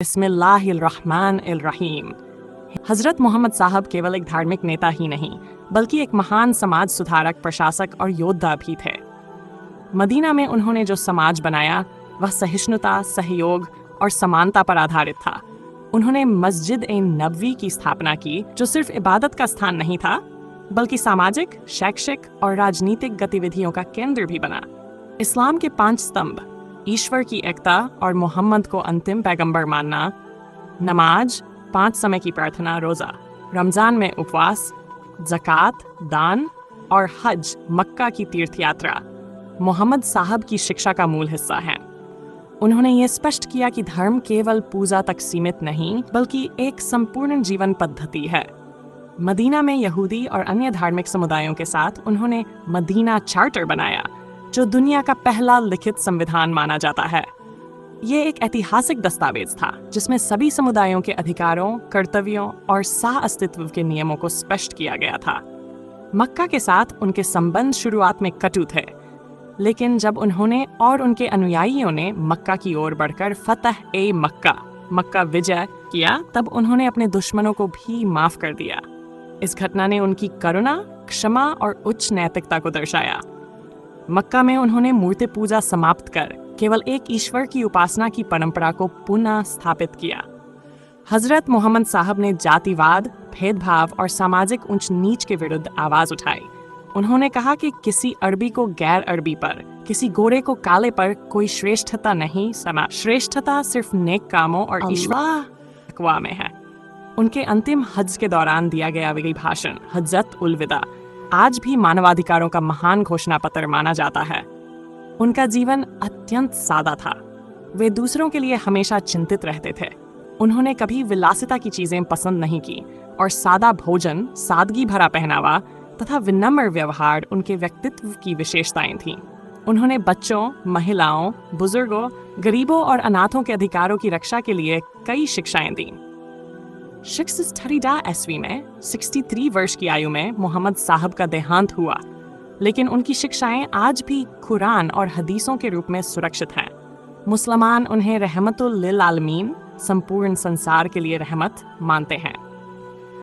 बिस्मिल्लाहिर्रहमानिर्रहीम। हजरत मोहम्मद साहब केवल एक धार्मिक नेता ही नहीं बल्कि एक महान समाज सुधारक, प्रशासक और योद्धा भी थे। मदीना में उन्होंने जो समाज बनाया वह सहिष्णुता, सहयोग और समानता पर आधारित था। उन्होंने मस्जिद ए नबवी की स्थापना की, जो सिर्फ इबादत का स्थान नहीं था बल्कि सामाजिक, शैक्षिक और राजनीतिक गतिविधियों का केंद्र भी बना। इस्लाम के 5 स्तंभ, ईश्वर की एकता और मोहम्मद को अंतिम पैगंबर मानना, नमाज, 5 समय की प्रार्थना, रोज़ा, रमज़ान में उपवास, ज़कात, दान और हज, मक्का की तीर्थ यात्रा, मोहम्मद साहब की शिक्षा का मूल हिस्सा हैं। उन्होंने ये स्पष्ट किया कि धर्म केवल पूजा तक सीमित नहीं बल्कि एक संपूर्ण जीवन पद्धति है। मदीना में यहूदी और अन्य धार्मिक समुदायों के साथ उन्होंने मदीना चार्टर बनाया, जो दुनिया का पहला लिखित संविधान माना जाता है। ये एक ऐतिहासिक दस्तावेज था जिसमें सभी समुदायों के अधिकारों, कर्तव्यों और सह अस्तित्व के नियमों को स्पष्ट किया गया था। मक्का के साथ उनके संबंध शुरुआत में कटु थे, लेकिन जब उन्होंने और उनके अनुयायियों ने मक्का की ओर बढ़कर फतह ए मक्का विजय किया, तब उन्होंने अपने दुश्मनों को भी माफ कर दिया। इस घटना ने उनकी करुणा, क्षमा और उच्च नैतिकता को दर्शाया। मक्का में उन्होंने मूर्ति पूजा समाप्त कर केवल एक ईश्वर की उपासना की परंपरा को पुनः स्थापित किया। हजरत मोहम्मद साहब ने जातिवाद, भेदभाव और सामाजिक ऊंच नीच के विरुद्ध आवाज उठाई। उन्होंने कहा कि किसी अरबी को गैर अरबी पर, किसी गोरे को काले पर कोई श्रेष्ठता नहीं समा। श्रेष्ठता सिर्फ नेक कामों और ईश्वर तकवा में है। उनके अंतिम हज के दौरान दिया गया वही भाषण, हज्जत उल विदा, आज भी मानवाधिकारों का महान घोषणा पत्र माना जाता है। उनका जीवन अत्यंत सादा था। वे दूसरों के लिए हमेशा चिंतित रहते थे। उन्होंने कभी विलासिता की चीजें पसंद नहीं की और सादा भोजन, सादगी भरा पहनावा तथा विनम्र व्यवहार उनके व्यक्तित्व की विशेषताएं थीं। उन्होंने बच्चों, महिलाओं, बुजुर्गों, गरीबों और अनाथों के अधिकारों की रक्षा के लिए कई शिक्षाएं दीं। 632 ईस्वी में 63 वर्ष की आयु में मोहम्मद साहब का देहांत हुआ, लेकिन उनकी शिक्षाएं आज भी कुरान और हदीसों के रूप में सुरक्षित हैं। मुसलमान उन्हें रहमतुल लिल आलमीन, संपूर्ण संसार के लिए रहमत मानते हैं।